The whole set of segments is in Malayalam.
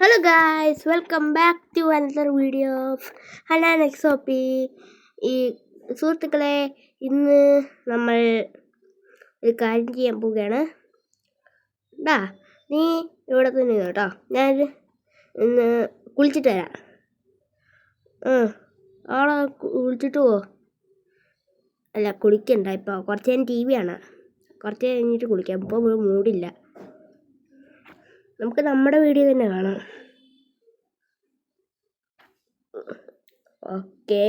Hello guys, welcome back to another video of Hanan എക്സോപ്പി. ഈ സുഹൃത്തുക്കളെ, ഇന്ന് നമ്മൾ ഒരു കാര്യം ചെയ്യാൻ പോവുകയാണ്. നീ ഇവിടെ തന്നെ കേട്ടോ, ഞാൻ ഇന്ന് കുളിച്ചിട്ട് വരാം. ആളെ കുളിച്ചിട്ട് പോ. അല്ല, കുളിക്കണ്ട, ഇപ്പോൾ കുറച്ച് നേരം ടി വി ആണ്, കുറച്ച് കഴിഞ്ഞിട്ട് കുളിക്കാം. ഇപ്പോൾ മൂടില്ല, നമുക്ക് നമ്മുടെ വീഡിയോ തന്നെ കാണാം. ഓക്കെ.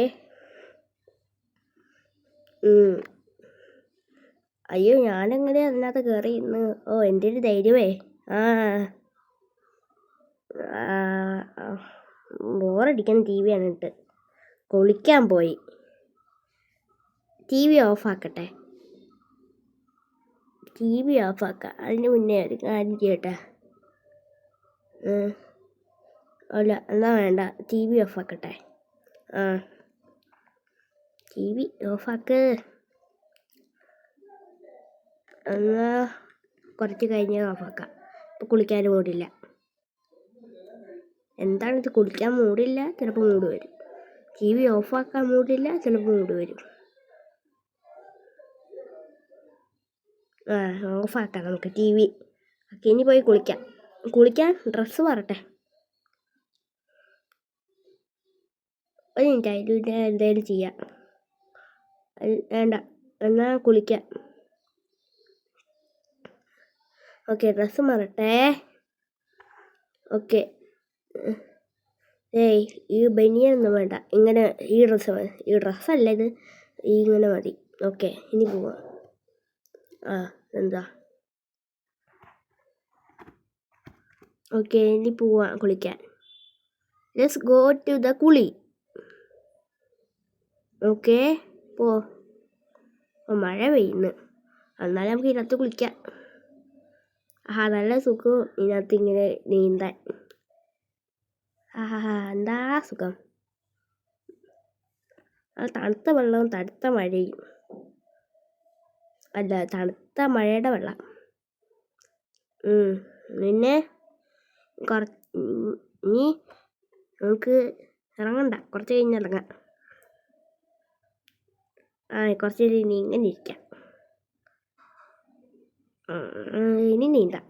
അയ്യോ, ഞാനെങ്ങനെ അതിനകത്ത് കയറി ഇന്ന്? എൻ്റെ ഒരു ധൈര്യമേ. ബോറടിക്കുന്ന ടി വി ആണ് ഇട്ട് കുളിക്കാൻ പോയി. ടി വി ഓഫാക്കട്ടെ, ടി വി ഓഫാക്കാം. അതിന് മുന്നേ ഒരു കാര്യം ചെയ്യട്ടെ. അല്ല, എന്നാ വേണ്ട, ടി വി ഓഫാക്കട്ടെ. ടി വി ഓഫാക്ക്. എന്നാ കുറച്ച് കഴിഞ്ഞ് ഓഫാക്കാം. ഇപ്പോൾ കുളിക്കാൻ മൂടില്ല. എന്താണിത്, കുളിക്കാൻ മൂടില്ല, ചിലപ്പോൾ മൂട് വരും. ടി വി ഓഫാക്കാൻ മൂടില്ല, ചിലപ്പോൾ മൂട് വരും. ഓഫാക്കാം നമുക്ക് ടി വി. ഓക്കെ, ഇനി പോയി കുളിക്കാൻ ഡ്രസ്സ് മാറട്ടെ. ഒരു മിനിറ്റ്, അതിലൂടെ എന്തായാലും ചെയ്യാം. വേണ്ട, എന്നാൽ കുളിക്കാം. ഓക്കെ, ഡ്രസ്സ് മാറട്ടെ. ഓക്കെ, ഈ ബനിയൊന്നും വേണ്ട, ഇങ്ങനെ ഈ ഡ്രസ്സല്ല ഇത്, ഇങ്ങനെ മതി. ഓക്കെ, ഇനി പോവാം. എന്താ? ഓക്കെ, ഇനി പോവാം കുളിക്കാൻ. ലെറ്റ്സ് ഗോ ടു ദ കുളി. ഓക്കെ, പോ. മഴ പെയ്യുന്നു, എന്നാലും നമുക്ക് ഇതിനകത്ത് കുളിക്കാം. നല്ല സുഖം ഇതിനകത്ത് ഇങ്ങനെ നീന്താൻ. എന്താ സുഖം. തണുത്ത വെള്ളവും തണുത്ത മഴയും. അല്ല, തണുത്ത മഴയുടെ വെള്ളം. പിന്നെ ഇനി നമുക്ക് ഇറങ്ങണ്ട, കുറച്ച് കഴിഞ്ഞ് ഇറങ്ങാം. കുറച്ച് ഇനി ഇങ്ങനെ ഇരിക്കാം. ഇനി നീന്താം.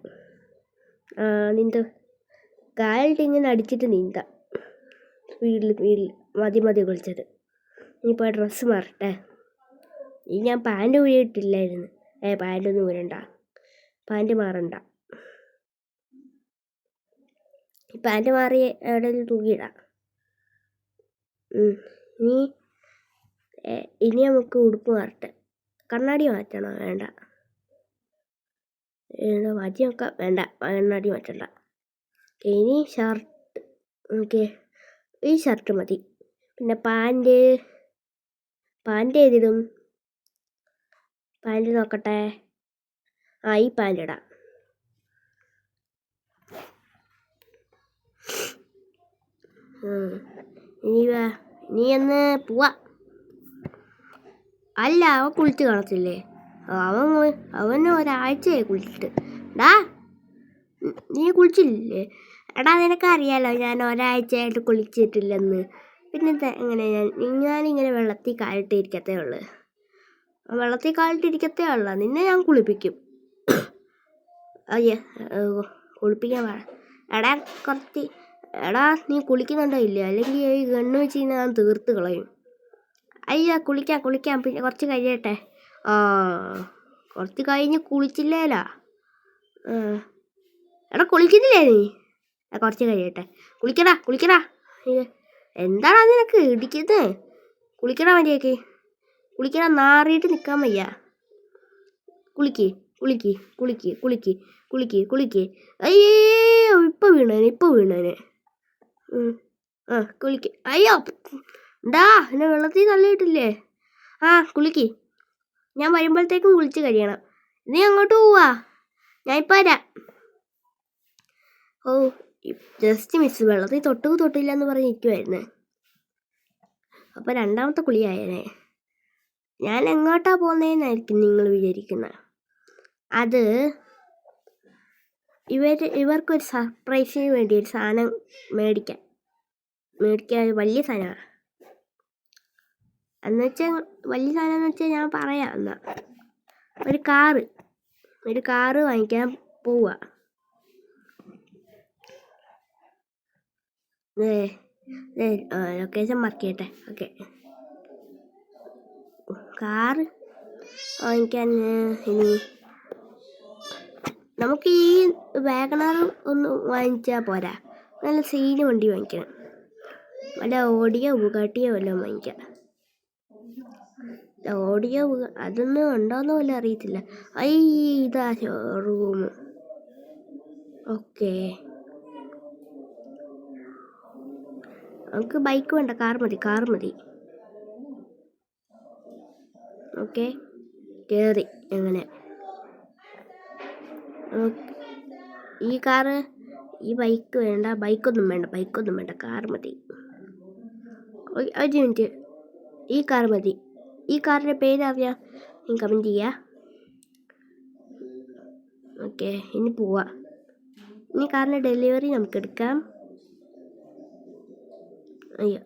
കാലിട്ട് ഇങ്ങനെ അടിച്ചിട്ട് നീന്താം. വീട്ടിൽ മതി കുളിച്ചത്. ഇനിയിപ്പോൾ ഡ്രസ്സ് മാറട്ടെ. ഇനി ഞാൻ പാൻറ് ഊരിയിട്ടില്ലായിരുന്നു. പാൻറ്റൊന്നും ഊരണ്ട, പാൻറ് മാറണ്ട. പാൻറ് മാറി എവിടെയെങ്കിലും തൂക്കിയിടാം. ഇനി നമുക്ക് ഉടുപ്പ് മാറട്ടെ. കണ്ണാടി മാറ്റണോ? വേണ്ട, മാറ്റി നോക്കാം. വേണ്ട, കണ്ണാടി മാറ്റണ്ട. ഇനി ഷർട്ട്. ഓക്കെ, ഈ ഷർട്ട് മതി. പിന്നെ പാൻറ് ഏതിടും? പാൻറ് നോക്കട്ടെ. ഈ പാൻറ് ഇടാം. നീ എന്ന് പോവാ. അല്ല, അവൻ കുളിച്ച് കാണത്തില്ലേ? അവന് ഒരാഴ്ചയായി കുളിച്ചിട്ട്. നീ കുളിച്ചില്ലേ? നിനക്കറിയാലോ ഞാൻ ഒരാഴ്ചയായിട്ട് കുളിച്ചിട്ടില്ലെന്ന്. പിന്നെ എങ്ങനെ ഞാനിങ്ങനെ വെള്ളത്തിൽ കാലിട്ടിരിക്കത്തേ ഉള്ളു. നിന്നെ ഞാൻ കുളിപ്പിക്കും. കുളിപ്പിക്കാൻ നീ കുളിക്കുന്നുണ്ടോ ഇല്ല? അല്ലെങ്കിൽ ഈ ഗണ്ണ് വെച്ച് ഞാൻ തീർത്ത് കളയും. അയ്യോ, കുളിക്കാം. പിന്നെ കുറച്ച് കഴിയട്ടെ. കുറച്ച് കഴിഞ്ഞ് കുളിച്ചില്ലേലാ? കുളിക്കുന്നില്ലേ നീ? കുറച്ച് കഴിയട്ടെ. കുളിക്കടാ. എന്താടാ നിനക്ക് ഇടിക്കുന്നത്? കുളിക്കടാ മര്യാദയ്ക്ക്. കുളിക്കടാ, നാറിയിട്ട് നിൽക്കാൻ വയ്യ. കുളിക്ക്. അയ്യോ, ഇപ്പൊ വീണേനെ. കുളിക്ക്. അയ്യോ, എന്നെ വെള്ളത്തിൽ തള്ളിയിട്ടില്ലേ? കുളിക്ക്. ഞാൻ വരുമ്പോഴത്തേക്കും കുളിച്ച് കഴിയണം. നീ അങ്ങോട്ട് പോവാ, ഞാൻ ഇപ്പം വരാം. ജസ്റ്റ് മിസ്, വെള്ളത്തിൽ തൊട്ടില്ല എന്ന് പറഞ്ഞിരിക്കുമായിരുന്നു. അപ്പം രണ്ടാമത്തെ കുളിയായേനെ. ഞാൻ എങ്ങോട്ടാ പോകുന്നതെന്നായിരിക്കും നിങ്ങൾ വിചാരിക്കുന്നത്. അത് ഇവർക്കൊരു സർപ്രൈസിന് വേണ്ടി ഒരു സാധനം മേടിക്കാൻ വലിയ സാധനമാണ്. എന്നുവെച്ചാൽ വലിയ സാധനം എന്ന് വെച്ചാൽ ഞാൻ പറയാം. എന്നാൽ ഒരു കാറ് വാങ്ങിക്കാൻ പോവുക. ലൊക്കേഷൻ മാർക്ക് ചെയ്യട്ടെ. ഓക്കെ, കാറ് വാങ്ങിക്കാൻ ഇനി നമുക്ക് ഈ വാഗണർ ഒന്ന് വാങ്ങിച്ചാൽ പോരാ, നല്ല സീന് വണ്ടി വാങ്ങിക്കണം. വല്ല ഓടിയോ ബുഗാട്ടിയോ വല്ലതും വാങ്ങിക്കാം. ഓടിയോ അതൊന്നും ഉണ്ടോയെന്ന് പോലും അറിയത്തില്ല. ഇതാ ഷോറൂം. ഓക്കെ, നമുക്ക് ബൈക്ക് വേണ്ട, കാർ മതി. ഓക്കെ, കയറി. എങ്ങനെ ഈ ബൈക്ക് വേണ്ട, ബൈക്കൊന്നും വേണ്ട, കാർ മതി. ഒരു മിനിറ്റ്, ഈ കാർ മതി. ഈ കാറിൻ്റെ പേരറിയാം, നീ കമൻറ്റ് ചെയ്യുക. ഓക്കെ, ഇനി പോവാം. ഇനി കാറിൻ്റെ ഡെലിവറി നമുക്ക് എടുക്കാം. അയ്യോ,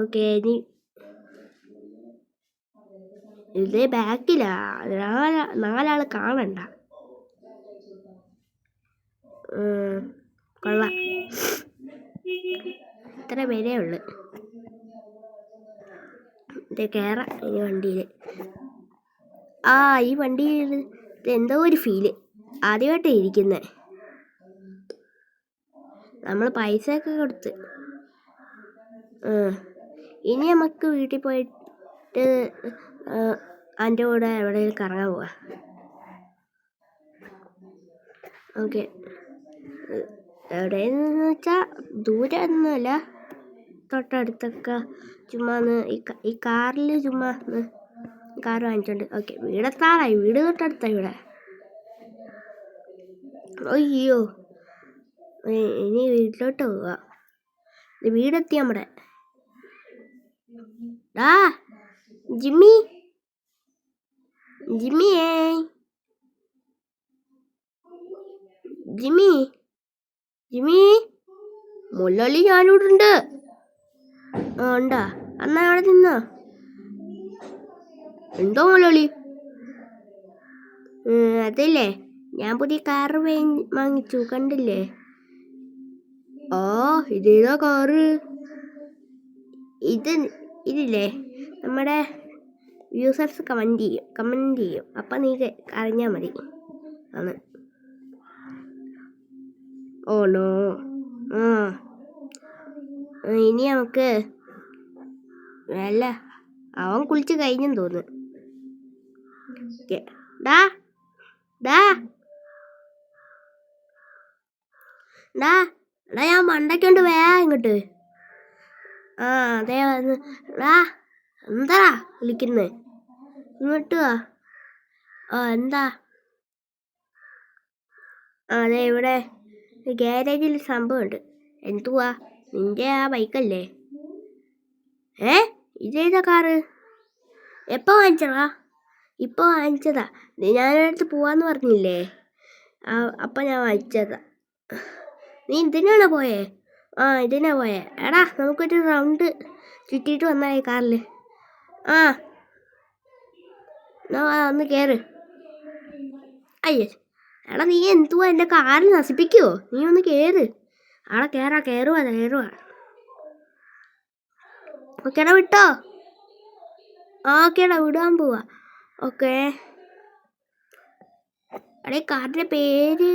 ഓക്കെ. ഇനി ഇതേ ബാക്കിലാ, നാലാൾ കാണണ്ട. കൊള്ളാം, ഇത്ര പേരേ ഉള്ളു. ഇത് കയറാം ഈ വണ്ടിയിൽ. ഈ വണ്ടിയിൽ എന്തോ ഒരു ഫീല്, ആദ്യമായിട്ടാണ് ഇരിക്കുന്നത്. നമ്മൾ പൈസയൊക്കെ കൊടുത്ത്. ഇനി നമുക്ക് വീട്ടിൽ പോയിട്ട് എൻ്റെ കൂടെ എവിടെയെങ്കിലും കറങ്ങാൻ പോവാം. ഓക്കെ, എവിടെയെന്ന് വെച്ചാൽ ദൂരെ ഒന്നുമല്ല, തൊട്ടടുത്തൊക്കെ ചുമ്മാ ഈ കാറിൽ ചുമ്മാ കാർ വാങ്ങിച്ചോണ്ട്. ഓക്കെ, വീട് തൊട്ടടുത്തായി ഇവിടെ. അയ്യോ, ഇനി വീട്ടിലോട്ട് പോവാ. വീടെത്തി നമ്മുടെ. ജിമ്മിയേ, ജിമ്മി, മുള്ളി ഞാനിവിടെ ഉണ്ട്. ഉണ്ടാ? എന്നാ അവിടെ നിന്നോ. എന്തോ മുള്ളി? അതല്ലേ, ഞാൻ പുതിയ കാറ് വാങ്ങിച്ചു, കണ്ടില്ലേ? ഇതേതാ കാറ്? ഇതില്ലേ, നമ്മുടെ യൂസേഴ്സ് കമൻറ്റ് ചെയ്യും. അപ്പം നീ അറിഞ്ഞാൽ മതി. ആണ്. നോ. ഇനി നമുക്ക് അവൻ കുളിച്ച് കഴിഞ്ഞെന്ന് തോന്നുന്നു. ഞാൻ മണ്ടയ്ക്കൊണ്ട് ഇങ്ങോട്ട്. അതെ വന്ന്. എന്താ വിളിക്കുന്നത്? ഇങ്ങോട്ട് വാ. എന്താ? അതെ, ഇവിടെ ഗ്യാരേജിൽ സംഭവമുണ്ട്. എന്തുവാ? നിന്റെ ആ ബൈക്കല്ലേ? ഇതേതാ കാറ്? എപ്പോൾ വാങ്ങിച്ചതാ? ഇപ്പോൾ വാങ്ങിച്ചതാ. ഞാനടുത്ത് പോവാന്ന് പറഞ്ഞില്ലേ, അപ്പം ഞാൻ വാങ്ങിച്ചതാ. നീ ഇതിനാണോ പോയേ? ഇതിനാ പോയേ. എടാ, നമുക്കൊരു റൗണ്ട് ചുറ്റിയിട്ട് വന്നാലേ കാറിൽ. ഒന്ന് കയറ്. അയ്യോ, എടാ നീ എന്തുവാ എൻ്റെ കാറിൽ നശിപ്പിക്കുവോ? നീ ഒന്ന് കയറ്. കയറുവാ. ഓക്കേടാ, വിട്ടോ? ഓക്കേടാ, വിടാൻ പോവാ. ഓക്കെ. എടേ, കാറിൻ്റെ പേര്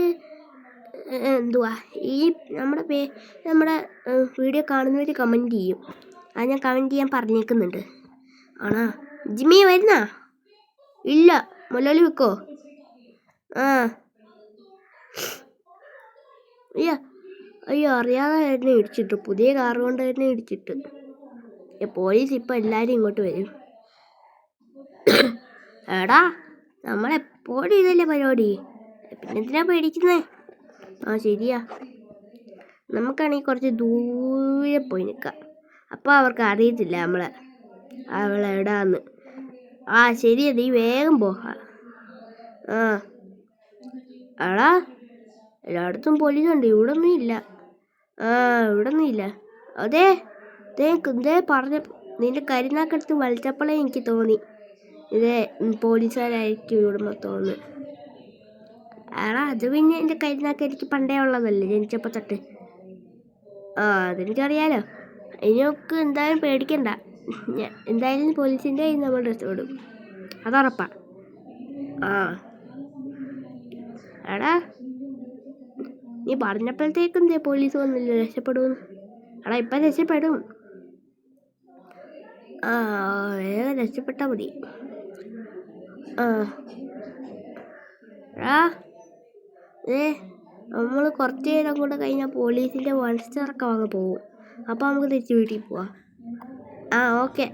എന്തുവാ? നമ്മുടെ വീഡിയോ കാണുന്നവർ കമൻറ്റ് ചെയ്യും. അത് ഞാൻ കമൻറ്റ് ചെയ്യാൻ പറഞ്ഞേക്കുന്നുണ്ട്. ആണോ? ജിമ്മി വരുന്നാ? ഇല്ല, മുലളി വെക്കോ? അയ്യോ, അറിയാതെ തന്നെ ഇടിച്ചിട്ടു. പുതിയ കാർ കൊണ്ട് തന്നെ ഇടിച്ചിട്ട്. പോലീസ് ഇപ്പം എല്ലാവരും ഇങ്ങോട്ട് വരും. എടാ, നമ്മളെപ്പോഴും ഇതല്ലേ പരിപാടി, പിന്നെന്തിനാ പേടിക്കുന്നേ? ശരിയാ, നമുക്കാണെങ്കിൽ കുറച്ച് ദൂരെ പോയി നിൽക്കാം. അപ്പോൾ അവർക്ക് അറിയത്തില്ല അവളെവിടാന്ന്. ശരിയാ, നീ വേഗം പോ. ആടാ എല്ലായിടത്തും പോലീസുണ്ട്, ഇവിടെ ഒന്നും ഇല്ല. ഇവിടെ ഒന്നും ഇല്ല. അതെ ഇതേ പറഞ്ഞ നിന്റെ കരിനാക്കെടുത്ത് വലിച്ചപ്പോഴേ എനിക്ക് തോന്നി ഇതേ പോലീസുകാരായിരിക്കും ഇവിടെ മൊത്തം. ആടാ അത് പിന്നെ എൻ്റെ കരിനാക്ക് എനിക്ക് പണ്ടേ ഉള്ളതല്ലേ, ജനിച്ചപ്പോൾ തൊട്ട്. അതെനിക്കറിയാലോ. ഇനി നമുക്ക് എന്തായാലും പേടിക്കണ്ട. എന്തായാലും പോലീസിൻ്റെ കയ്യിൽ നമ്മൾ രക്ഷപ്പെടും, അതുറപ്പാ. എടാ നീ പറഞ്ഞപ്പോഴത്തേക്കും പോലീസ് വന്നില്ല, രക്ഷപ്പെടുമെന്ന്. എടാ ഇപ്പം രക്ഷപ്പെടും. വേഗം രക്ഷപ്പെട്ടാൽ മതി. എടാ നമ്മൾ കുറച്ച് നേരം കൂടെ കഴിഞ്ഞാൽ പോലീസിൻ്റെ മത്സരമൊക്കെ വാങ്ങാൻ പോകും. അപ്പോൾ നമുക്ക് തിരിച്ച് വീട്ടിൽ പോവാം. ഓക്കെ.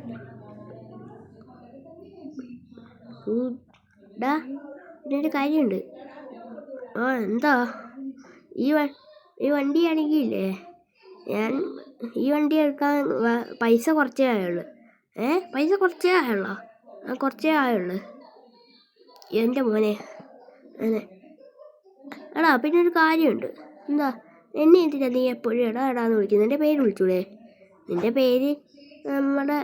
ഇതിനൊരു കാര്യമുണ്ട്. എന്താ? ഈ വണ്ടിയാണെങ്കിലേ ഈ വണ്ടി എടുക്കാൻ പൈസ കുറച്ചേ ആയുള്ളൂ. പൈസ കുറച്ചേ ആയുള്ളൂ എൻ്റെ മോനെ. എടാ പിന്നെ ഒരു കാര്യമുണ്ട്. എന്താ? എന്നെ എന്തിനാ നീ എപ്പോഴും എടാന്ന് വിളിക്കുന്നത്? എൻ്റെ പേര് വിളിച്ചൂടെ? നിൻ്റെ പേര് നമ്മുടെ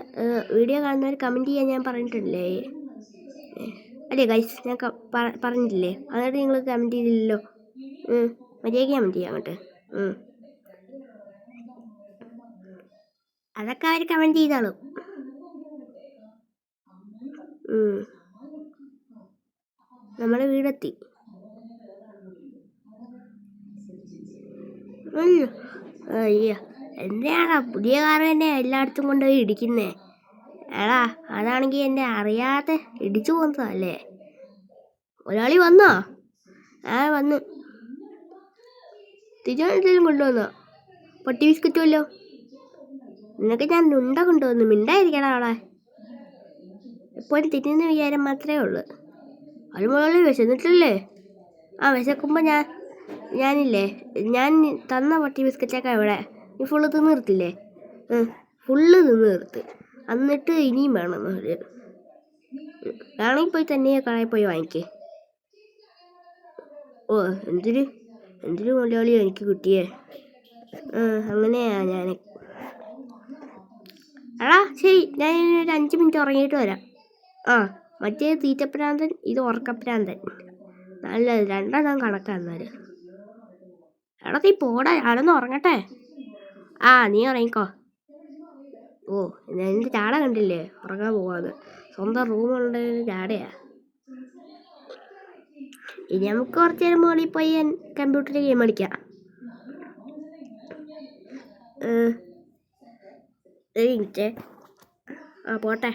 വീഡിയോ കാണുന്നവർ കമൻറ്റ് ചെയ്യാൻ ഞാൻ പറഞ്ഞിട്ടില്ലേ? അല്ലേ ഗൈസ്, ഞാൻ പറഞ്ഞിട്ടില്ലേ? എന്നിട്ട് നിങ്ങൾ കമൻറ്റ് ചെയ്തില്ലല്ലോ. മര്യാദയ്ക്ക് കമൻറ്റ് ചെയ്യാം അങ്ങോട്ട്. അതൊക്കെ അവർ കമൻറ്റ് ചെയ്താളും. നമ്മുടെ വീടെത്തി. അയ്യോ, എന്തിനാടാ പുതിയ കാറ് തന്നെ എല്ലായിടത്തും കൊണ്ടുപോയി ഇടിക്കുന്നേ? എടാ അതാണെങ്കിൽ എന്നെ അറിയാതെ ഇടിച്ചു പോകുന്നതല്ലേ. ഒരാളി വന്നോ? വന്ന് തിരിച്ചെന്തെങ്കിലും കൊണ്ടുവന്നോ? പൊട്ടി ബിസ്ക്കറ്റുമല്ലോ. നിനക്ക് ഞാൻ ഉണ്ട കൊണ്ടുവന്നു, മിണ്ടായിരിക്കടാ അവളെ. എപ്പോഴും തിരിഞ്ഞ വിചാരം മാത്രമേ ഉള്ളൂ. അത് മുകളിൽ വിശന്നിട്ടില്ലേ? വിശക്കുമ്പോൾ ഞാനില്ലേ, ഞാൻ തന്ന പൊട്ടി ബിസ്ക്കറ്റൊക്കെ ഇവിടെ നീ ഫുള്ള് തിന്ന് നിർത്തില്ലേ? ഫുള്ള് തിന്ന് നിർത്ത്. എന്നിട്ട് ഇനിയും വേണം. വേണമെങ്കിൽ പോയി തന്നെ കടയിൽ പോയി വാങ്ങിക്കേ. എന്തൊരു മുതലാളിയോ എനിക്ക് കിട്ടിയേ. അങ്ങനെയാ ഞാൻ. എടാ ശരി, ഞാൻ ഒരു 5 മിനിറ്റ് ഉറങ്ങിയിട്ട് വരാം. മറ്റേ തീറ്റപ്രാന്തൻ, ഇത് ഉറക്കപ്രാന്തൻ. നല്ലത്, രണ്ടെണ്ണം കണക്കാന്നാൽ. എടാ നീ പോടാ, ഞാനൊന്ന് ഉറങ്ങട്ടെ. നീ ഉറങ്ങിക്കോ. എൻ്റെ ചാട കണ്ടില്ലേ, ഉറങ്ങാൻ പോവാന്ന്. സ്വന്തം റൂമുണ്ടെങ്കിൽ ചാടയാ. ഇനി നമുക്ക് കുറച്ച് നേരം മുകളിൽ പോയി കമ്പ്യൂട്ടറിൽ ഗെയിം കളിക്കാം. മിനിറ്റ്. പോട്ടെ.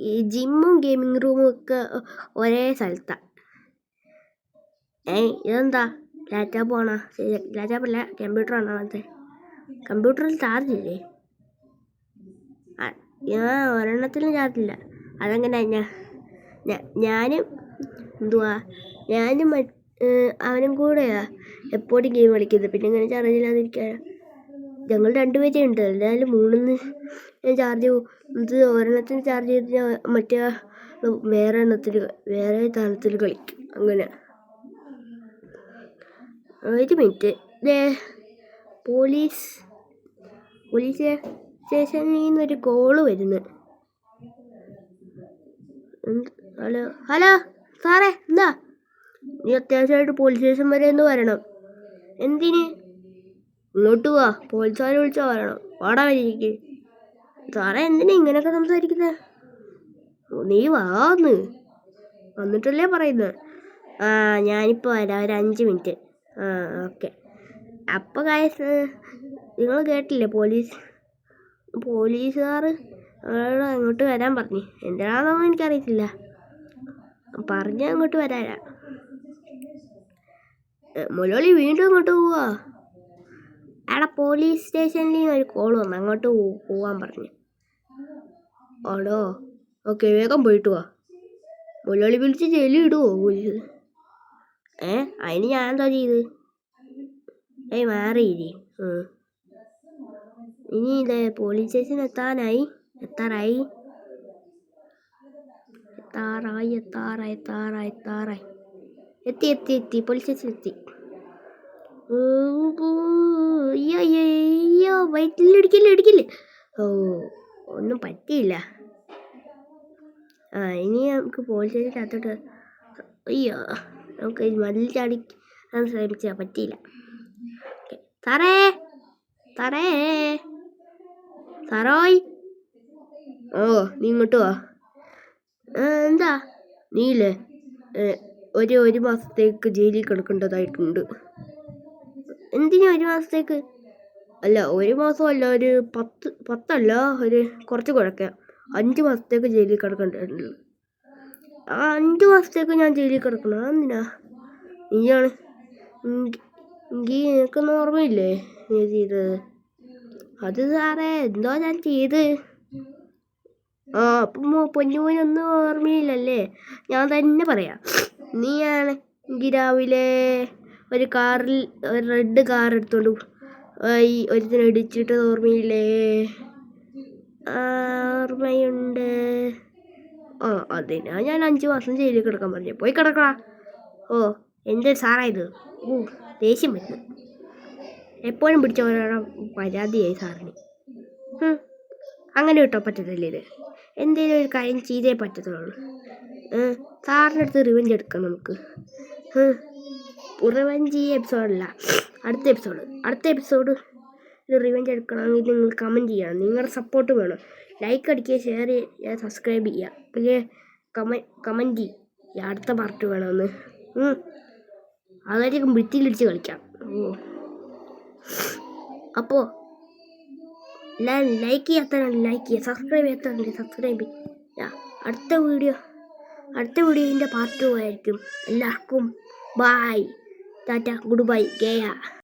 ഈ ജിമ്മും ഗെയിമിംഗ് റൂമും ഒക്കെ ഒരേ സ്ഥലത്താണ്. ഇതെന്താ ലാപ്ടോപ്പ് ആണോ? ലാപ്ടോപ്പല്ല, കമ്പ്യൂട്ടറാണോ? അതെ, കമ്പ്യൂട്ടറിൽ ചാർജില്ലേ? ഒരെണ്ണത്തിലും ചാർജില്ല. അതെങ്ങനെ? ഞാനും അവനും കൂടെയാ എപ്പോഴും ഗെയിം കളിക്കുന്നത്. പിന്നെ ഇങ്ങനെ ചാർജില്ലാതിരിക്കാൻ. ഞങ്ങൾ 2 പേരേ ഉണ്ട്. എന്തായാലും 3 ചാർജ് ഇത് ഒരെണ്ണത്തിന് ചാർജ് ചെയ്ത് മറ്റേ വേറെ തരത്തിൽ കളിക്കും. അങ്ങനെ. ഒരു മിനിറ്റ്. പോലീസ് സ്റ്റേഷനിൽ നിന്നൊരു കോള് വരുന്നു. ഹലോ സാറേ, എന്താ? നീ അത്യാവശ്യമായിട്ട് പോലീസ് സ്റ്റേഷൻ വരെ ഒന്ന് വരണം. എന്തിന്? ഇങ്ങോട്ട് പോവാ, പോലീസുകാരെ വിളിച്ചാൽ വരണം. വാടാ വരിക്ക്. സാറേ എന്തിനാ ഇങ്ങനെയൊക്കെ സംസാരിക്കുന്നത്? നീ വാന്ന് വന്നിട്ടല്ലേ പറയുന്നത്. ഞാനിപ്പോൾ വരാം, ഒരു 5 മിനിറ്റ്. ഓക്കെ. അപ്പോൾ നിങ്ങൾ കേട്ടില്ലേ, പോലീസുകാർ അങ്ങോട്ട് വരാൻ പറഞ്ഞു. എന്തിനാണെന്നൊന്നും എനിക്കറിയത്തില്ല, പറഞ്ഞ അങ്ങോട്ട് വരാനാ. മുരളി വീണ്ടും അങ്ങോട്ട് പോവാ. പോലീസ് സ്റ്റേഷനിൽ നിന്ന് ഒരു കോൾ വന്നു, അങ്ങോട്ട് പോവാൻ പറഞ്ഞു. ആണോ? ഓക്കെ, വേഗം പോയിട്ട് വാ. മുരളി വിളിച്ച് ജയിലിൽ ഇടുവോ പോലീസ്? അതിന് ഞാൻ എന്താ ചെയ്ത്? മാറിയില്ലേ? ഇനി പോലീസ് സ്റ്റേഷൻ എത്താറായി. താറായി. എത്തി പോലീസ് സ്റ്റേഷൻ എത്തി. അയ്യോ വയറ്റിലിടിക്കില്ലേ. ഓ ഒന്നും പറ്റിയില്ല. ഇനി നമുക്ക് പോലീസ് സ്റ്റേഷനകത്തോട്ട് അയ്യോ നമുക്ക് മതിൽ ചാടിക്കാൻ ശ്രമിച്ചാൽ പറ്റിയില്ല. സാറോയ് നീ ഇങ്ങോട്ട് വാ. എന്താ നീയില്ലേ ഒരു മാസത്തേക്ക് ജയിലിൽ കിടക്കേണ്ടതായിട്ടുണ്ട്. എന്തിനാ 1 മാസത്തേക്ക്? അല്ല 1 മാസമല്ല, ഒരു 10 ഒരു കുറച്ച് കുഴക്കാം 5 മാസത്തേക്ക് ജയിലിൽ കിടക്കേണ്ടതുണ്ട്. 5 മാസത്തേക്ക് ഞാൻ ജയിലിൽ കിടക്കണം? എന്തിനാ? നീയാണ് നിനക്കൊന്നും ഓർമ്മയില്ലേ നീ ചെയ്തത്? അത് സാറേ എന്തോ ഞാൻ ചെയ്ത്. അപ്പം പൊന്നുമോനൊന്നും ഓർമ്മയില്ലല്ലേ? ഞാൻ തന്നെ പറയാം. നീയാണ് രാവിലെ ഒരു റെഡ് കാർ എടുത്തോണ്ട് ഒരുത്തിനെ ഇടിച്ചിട്ട് ഓർമ്മയില്ലേ? ഓർമ്മയുണ്ട്. അതിനാ ഞാൻ 5 മാസം ജയിലിൽ കിടക്കാൻ പറഞ്ഞു. പോയി കിടക്കടാ. എന്ത് സാറാ ഇത്? ദേഷ്യം വരുന്നു. എപ്പോഴും പിടിച്ച ഒരാളെ പരാതിയായി സാറിന്. അങ്ങനെ കിട്ടാൻ പറ്റത്തില്ല. ഇത് എന്തെങ്കിലും ഒരു കാര്യം ചെയ്തേ പറ്റത്തുള്ളൂ. സാറിൻ്റെ അടുത്ത് റിവെഞ്ച് എടുക്കാം നമുക്ക്. റിവെഞ്ച് എപ്പിസോഡല്ല, അടുത്ത എപ്പിസോഡ് റിവെഞ്ച് എടുക്കണമെങ്കിൽ നിങ്ങൾ കമൻറ്റ് ചെയ്യണം. നിങ്ങളുടെ സപ്പോർട്ട് വേണം. ലൈക്ക് അടിക്കുക, ഷെയർ ചെയ്യുക, സബ്സ്ക്രൈബ് ചെയ്യുക. പിന്നെ കമൻറ്റ് ചെയ്യുക അടുത്ത പാർട്ട് വേണമെന്ന്. അതായിരിക്കും ഭിത്തിയിലിടിച്ച് കളിക്കാം. അപ്പോൾ ലൈക്ക് ചെയ്യാത്തവരാണ് ലൈക്ക് ചെയ്യുക, സബ്സ്ക്രൈബ് ചെയ്യാത്തവരുണ്ട് സബ്സ്ക്രൈബ് ചെയ്യുക. അടുത്ത വീഡിയോൻ്റെ പാർട്ട് 2 ആയിരിക്കും. എല്ലാവർക്കും bye, tata, good bye, Gaya.